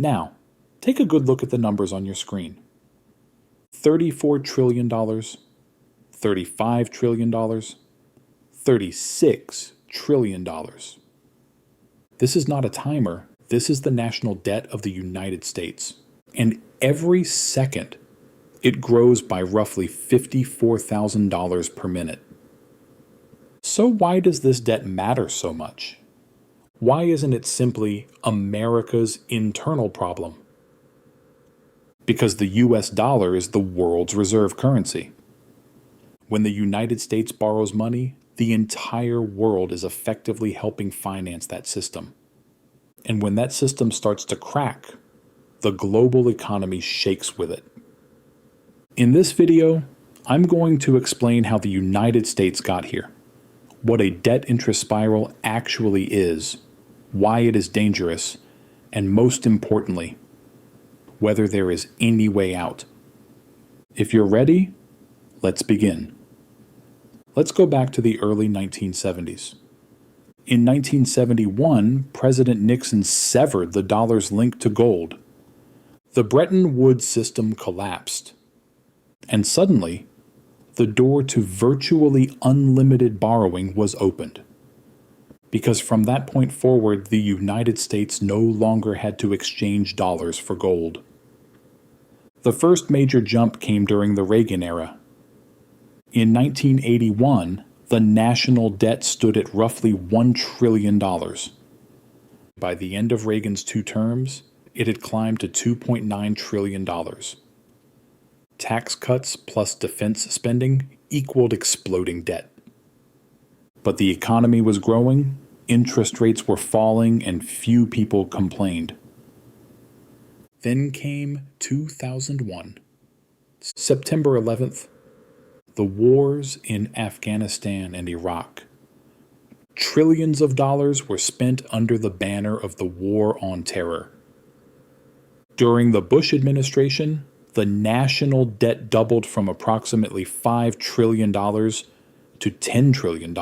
Now, take a good look at the numbers on your screen. $34 trillion, $35 trillion, $36 trillion. This is not a timer. This is the national debt of the United States. And every second, it grows by roughly $54,000 per minute. So why does this debt matter so much? Why isn't it simply America's internal problem? Because the US dollar is the world's reserve currency. When the United States borrows money, the entire world is effectively helping finance that system. And when that system starts to crack, the global economy shakes with it. In this video, I'm going to explain how the United States got here, what a debt interest spiral actually is, why it is dangerous, and most importantly, whether there is any way out. If you're ready, let's begin. Let's go back to the early 1970s. In 1971, President Nixon severed the dollar's link to gold. The Bretton Woods system collapsed. And suddenly, the door to virtually unlimited borrowing was opened. Because from that point forward, the United States no longer had to exchange dollars for gold. The first major jump came during the Reagan era. In 1981, the national debt stood at roughly $1 trillion. By the end of Reagan's 2 terms, it had climbed to $2.9 trillion. Tax cuts plus defense spending equaled exploding debt. But the economy was growing, interest rates were falling, and few people complained. Then came 2001. September 11th, the wars in Afghanistan and Iraq. Trillions of dollars were spent under the banner of the War on Terror. During the Bush administration, the national debt doubled from approximately $5 trillion to $10 trillion.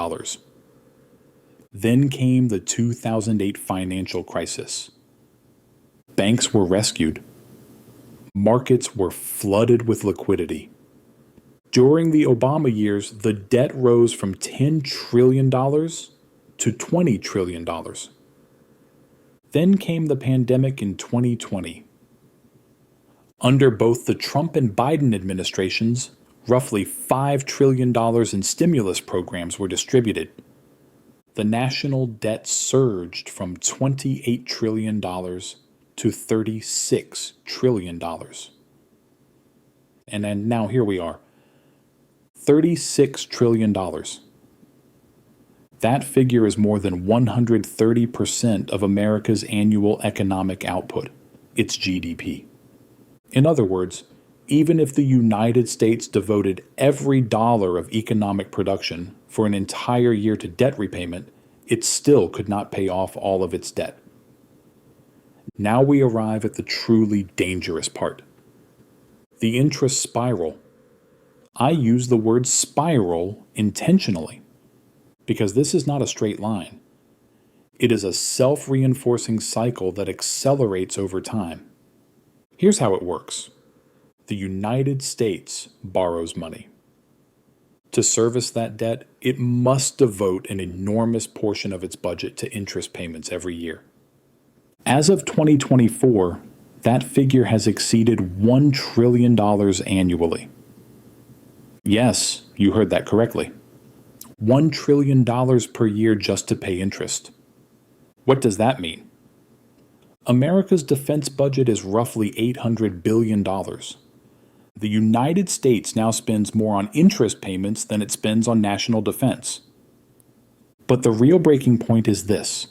Then came the 2008 financial crisis. Banks were rescued. Markets were flooded with liquidity. During the Obama years, the debt rose from $10 trillion to $20 trillion. Then came the pandemic in 2020. Under both the Trump and Biden administrations, roughly $5 trillion in stimulus programs were distributed. The national debt surged from $28 trillion to $36 trillion. And now here we are. $36 trillion. That figure is more than 130% of America's annual economic output, its GDP. In other words, even if the United States devoted every dollar of economic production for an entire year to debt repayment, it still could not pay off all of its debt. Now we arrive at the truly dangerous part. The interest spiral. I use the word spiral intentionally because this is not a straight line. It is a self-reinforcing cycle that accelerates over time. Here's how it works. The United States borrows money. To service that debt, it must devote an enormous portion of its budget to interest payments every year. As of 2024, that figure has exceeded $1 trillion annually. Yes, you heard that correctly. $1 trillion per year just to pay interest. What does that mean? America's defense budget is roughly $800 billion. The United States now spends more on interest payments than it spends on national defense. But the real breaking point is this.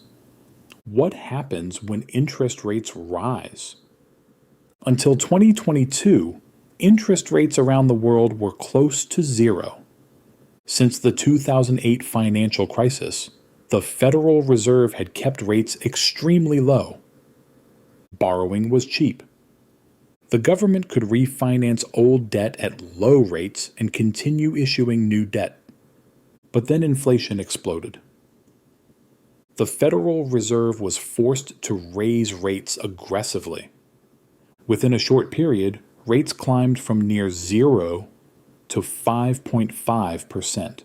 What happens when interest rates rise? Until 2022, interest rates around the world were close to zero. Since the 2008 financial crisis, the Federal Reserve had kept rates extremely low. Borrowing was cheap. The government could refinance old debt at low rates and continue issuing new debt. But then inflation exploded. The Federal Reserve was forced to raise rates aggressively, Within a short period, rates climbed from near 0 to 5.5%.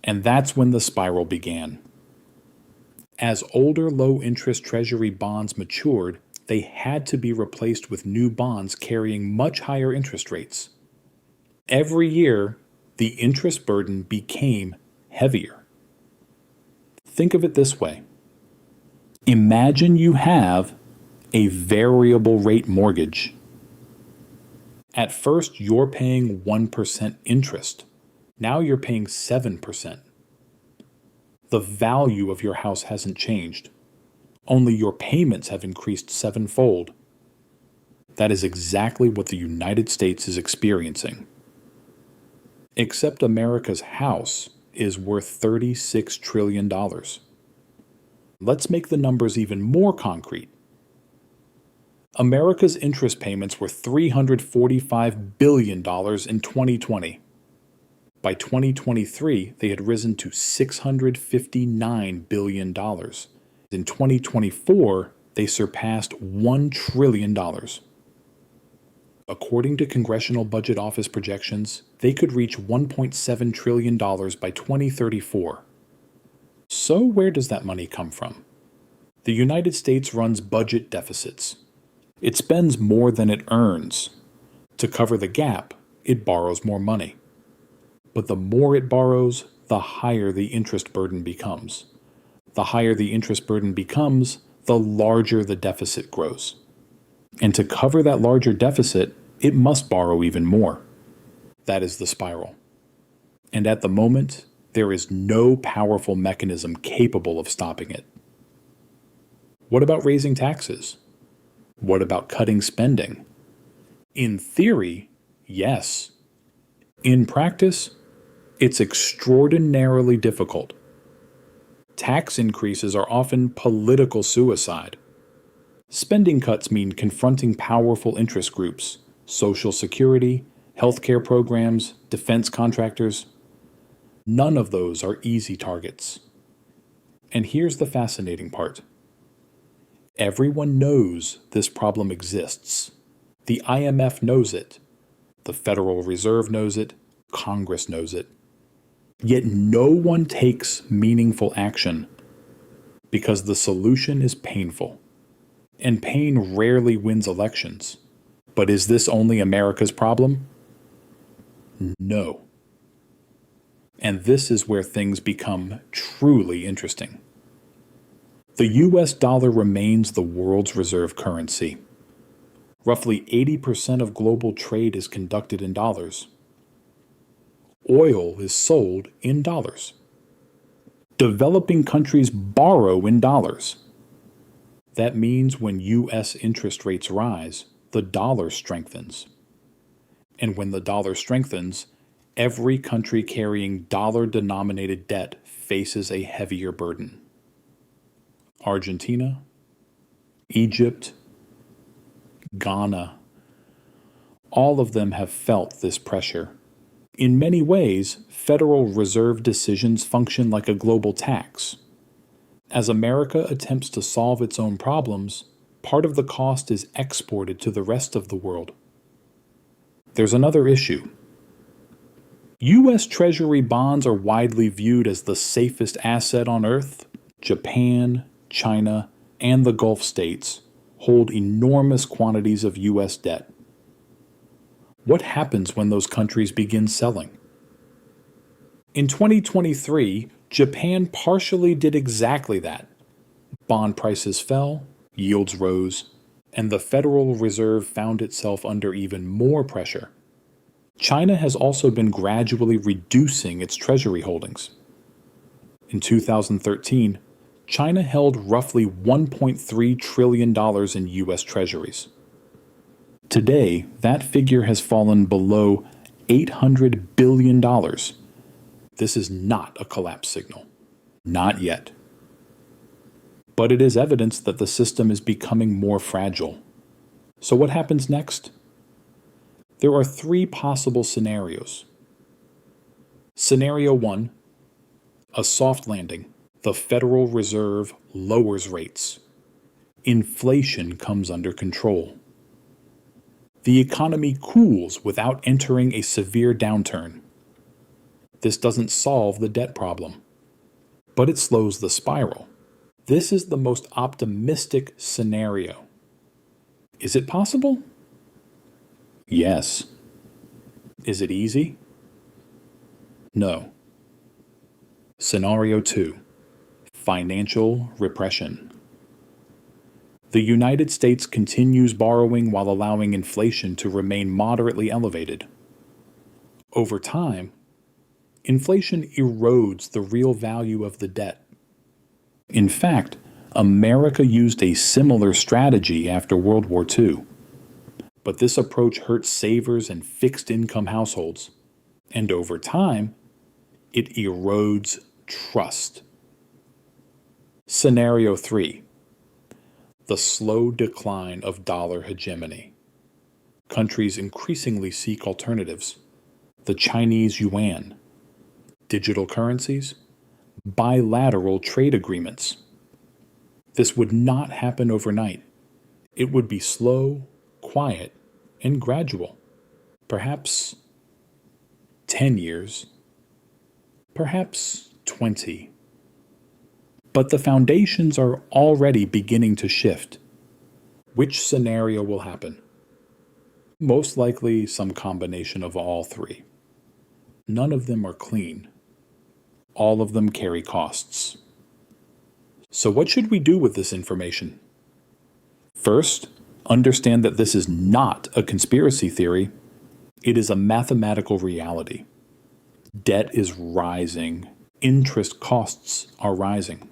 And that's when the spiral began. As older low-interest Treasury bonds matured, they had to be replaced with new bonds carrying much higher interest rates. Every year, the interest burden became heavier. Think of it this way. Imagine you have a variable rate mortgage. At first, you're paying 1% interest. Now you're paying 7%. The value of your house hasn't changed. Only your payments have increased sevenfold. That is exactly what the United States is experiencing. Except America's house is worth $36 trillion. Let's make the numbers even more concrete. America's interest payments were $345 billion in 2020. By 2023, they had risen to $659 billion. In 2024, they surpassed $1 trillion. According to Congressional Budget Office projections, they could reach $1.7 trillion by 2034. So where does that money come from? The United States runs budget deficits. It spends more than it earns. To cover the gap, it borrows more money. But the more it borrows, the higher the interest burden becomes. The higher the interest burden becomes, the larger the deficit grows. And to cover that larger deficit, it must borrow even more. That is the spiral. And at the moment, there is no powerful mechanism capable of stopping it. What about raising taxes? What about cutting spending? In theory, yes. In practice, it's extraordinarily difficult. Tax increases are often political suicide. Spending cuts mean confronting powerful interest groups, Social Security, healthcare programs, defense contractors. None of those are easy targets. And here's the fascinating part. Everyone knows this problem exists. The IMF knows it. The Federal Reserve knows it. Congress knows it. Yet no one takes meaningful action because the solution is painful. And pain rarely wins elections. But is this only America's problem? No. And this is where things become truly interesting. The US dollar remains the world's reserve currency. Roughly 80% of global trade is conducted in dollars. Oil is sold in dollars. Developing countries borrow in dollars. That means when US interest rates rise, the dollar strengthens. And when the dollar strengthens, every country carrying dollar-denominated debt faces a heavier burden. Argentina, Egypt, Ghana, all of them have felt this pressure. In many ways, Federal Reserve decisions function like a global tax. As America attempts to solve its own problems, part of the cost is exported to the rest of the world. There's another issue. U.S. Treasury bonds are widely viewed as the safest asset on Earth. Japan, China, and the Gulf states hold enormous quantities of U.S. debt. What happens when those countries begin selling? In 2023, Japan partially did exactly that. Bond prices fell, yields rose, and the Federal Reserve found itself under even more pressure. China has also been gradually reducing its treasury holdings. In 2013, China held roughly $1.3 trillion in U.S. treasuries. Today, that figure has fallen below $800 billion. This is not a collapse signal. Not yet. But it is evidence that the system is becoming more fragile. So what happens next? There are three possible scenarios. Scenario 1, a soft landing. The Federal Reserve lowers rates. Inflation comes under control. The economy cools without entering a severe downturn. This doesn't solve the debt problem, but it slows the spiral. This is the most optimistic scenario. Is it possible? Yes. Is it easy? No. Scenario 2. Financial repression. The United States continues borrowing while allowing inflation to remain moderately elevated. Over time, inflation erodes the real value of the debt. In fact, America used a similar strategy after World War II. But this approach hurt savers and fixed-income households, and over time, it erodes trust. Scenario 3. The slow decline of dollar hegemony. Countries increasingly seek alternatives. The Chinese yuan, digital currencies, bilateral trade agreements. This would not happen overnight. It would be slow, quiet, and gradual. Perhaps 10 years, perhaps 20. But the foundations are already beginning to shift. Which scenario will happen? Most likely some combination of all three. None of them are clean. All of them carry costs. So what should we do with this information? First, understand that this is not a conspiracy theory. It is a mathematical reality. Debt is rising. Interest costs are rising.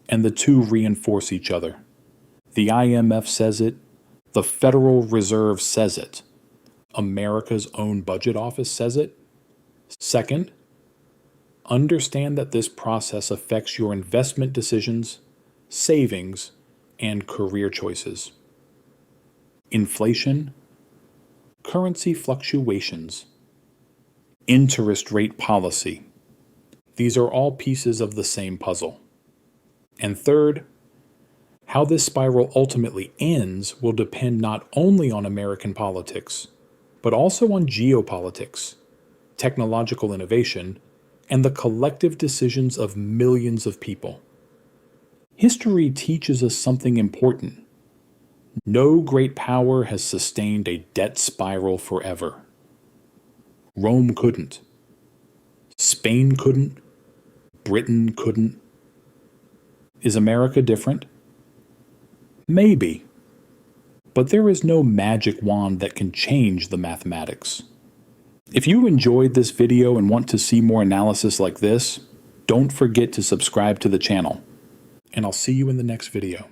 And the two reinforce each other. The IMF says it. The Federal Reserve says it. America's own budget office says it. Second, understand that this process affects your investment decisions, savings, and career choices. Inflation, currency fluctuations, interest rate policy. These are all pieces of the same puzzle. And third, how this spiral ultimately ends will depend not only on American politics, but also on geopolitics, technological innovation, and the collective decisions of millions of people. History teaches us something important. No great power has sustained a debt spiral forever. Rome couldn't. Spain couldn't. Britain couldn't. Is America different? Maybe. But there is no magic wand that can change the mathematics. If you enjoyed this video and want to see more analysis like this, don't forget to subscribe to the channel. And I'll see you in the next video.